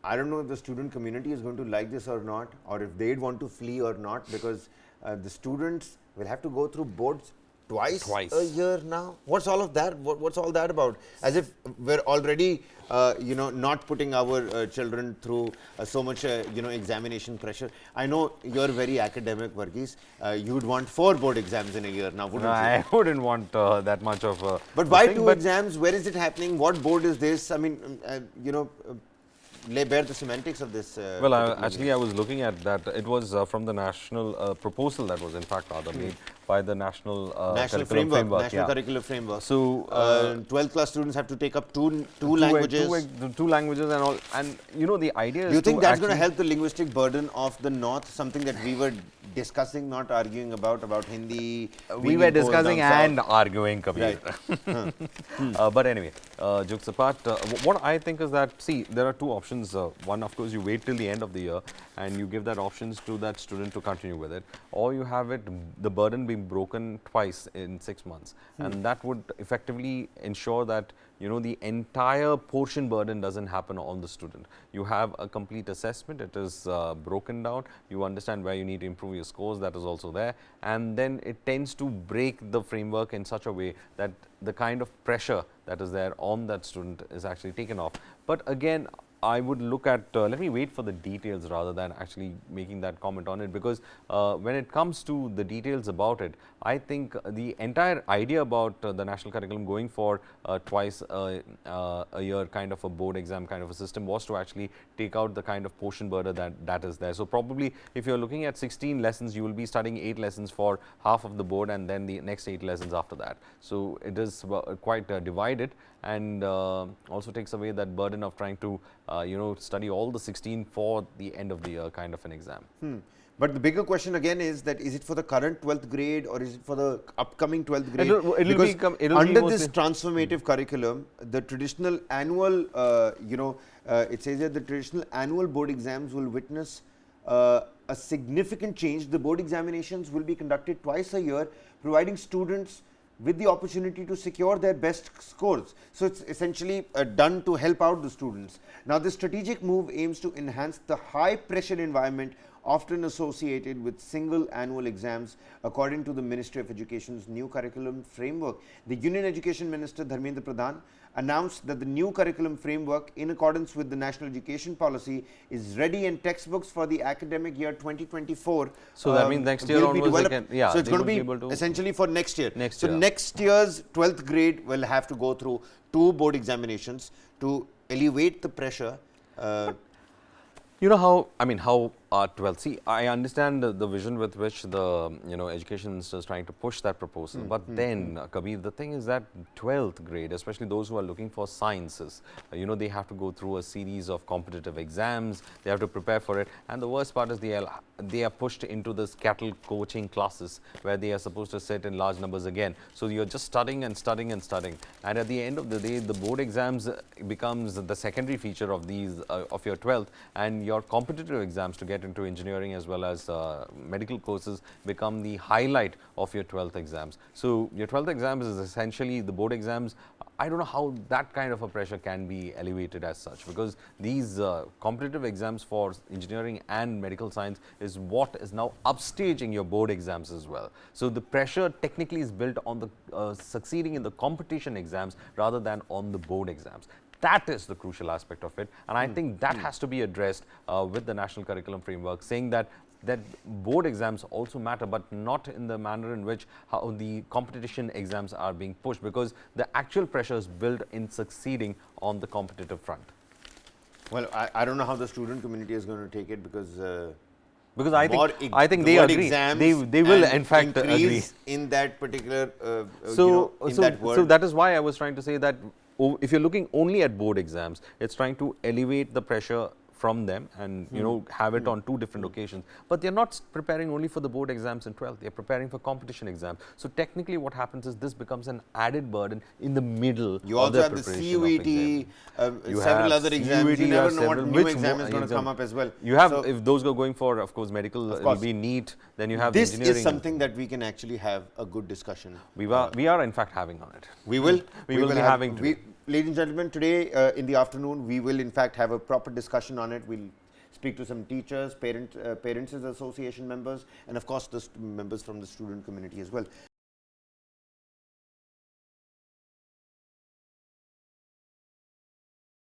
I don't know if the student community is going to like this or not, or if they'd want to flee or not, because the students will have to go through boards twice a year now. What's all of that? What's all that about? As if we're already, not putting our children through so much, examination pressure. I know you're very academic, Varghese. You would want 4 board exams in a year now, wouldn't you? I wouldn't want that much of a... But why 2 exams? Where is it happening? What board is this? I mean, lay bare the semantics of this. Well, actually, I was looking at that. It was from the national proposal that was, in fact, rather made by the national curriculum framework. National curriculum framework. So, 12th class students have to take up two languages. Two languages and all. And, the idea is... Do you think that's going to help the linguistic burden of the North? Something that we were discussing, not arguing about Hindi. We were discussing and arguing, Kabir. Right. But anyway, jokes apart, what I think is that, see, there are 2 options. One, of course, you wait till the end of the year and you give that options to that student to continue with it. Or you have it, the burden being broken twice in 6 months. And that would effectively ensure that, the entire portion burden doesn't happen on the student. You have a complete assessment, it is broken down, you understand where you need to improve your scores, that is also there. And then it tends to break the framework in such a way that the kind of pressure that is there on that student is actually taken off. But again, I would look at, let me wait for the details rather than actually making that comment on it, because when it comes to the details about it, I think the entire idea about the national curriculum going for twice a year kind of a board exam kind of a system was to actually take out the kind of portion burden that is there. So probably if you're looking at 16 lessons, you will be studying 8 lessons for half of the board and then the next 8 lessons after that. So it is quite divided, and also takes away that burden of trying to study all the 16 for the end of the year kind of an exam. But the bigger question again is that, is it for the current 12th grade or is it for the upcoming 12th grade? Because under this transformative curriculum, the traditional annual, it says that the traditional annual board exams will witness a significant change. The board examinations will be conducted twice a year, providing students with the opportunity to secure their best scores. So it's essentially done to help out the students. Now, this strategic move aims to enhance the high pressure environment often associated with single annual exams, according to the Ministry of Education's new curriculum framework. The Union Education Minister Dharmendra Pradhan announced that the new curriculum framework, in accordance with the National Education Policy, is ready, and textbooks for the academic year 2024. So that means next year onwards they can, so it's going to be essentially for next year. Next year's 12th grade will have to go through 2 board examinations to alleviate the pressure. You know how 12th, see, I understand the vision with which the education minister is trying to push that proposal, but then Kabir, the thing is that 12th grade, especially those who are looking for sciences, they have to go through a series of competitive exams, they have to prepare for it, and the worst part is they are pushed into this cattle coaching classes where they are supposed to sit in large numbers again. So you're just studying and studying and studying, and at the end of the day, the board exams becomes the secondary feature of these of your 12th, and your competitive exams to get into engineering as well as medical courses become the highlight of your 12th exams. So your 12th exams is essentially the board exams. I don't know how that kind of a pressure can be elevated as such, because these competitive exams for engineering and medical science is what is now upstaging your board exams as well. So the pressure technically is built on the succeeding in the competition exams rather than on the board exams. That is the crucial aspect of it, and I think that has to be addressed with the national curriculum framework, saying that board exams also matter, but not in the manner in which how the competition exams are being pushed, because the actual pressure is built in succeeding on the competitive front. Well, I don't know how the student community is going to take it, because I think they agree. They will in fact agree in that particular so that is why I was trying to say that if you're looking only at board exams, it's trying to elevate the pressure from them and have it on 2 different occasions, but they're not preparing only for the board exams in 12th, they're preparing for competition exams. So technically what happens is this becomes an added burden in the middle. You also have the CUET, several other exams. You never know what new exam is going to come up as well. You have, if those are going for, of course, medical, it will be NEET, then you have this engineering. This is something that we can actually have a good discussion. We are in fact having on it. We will. We will be having to. ladies and gentlemen, today in the afternoon, we will in fact have a proper discussion on it. We'll speak to some teachers, parents association members, and of course the members from the student community as well.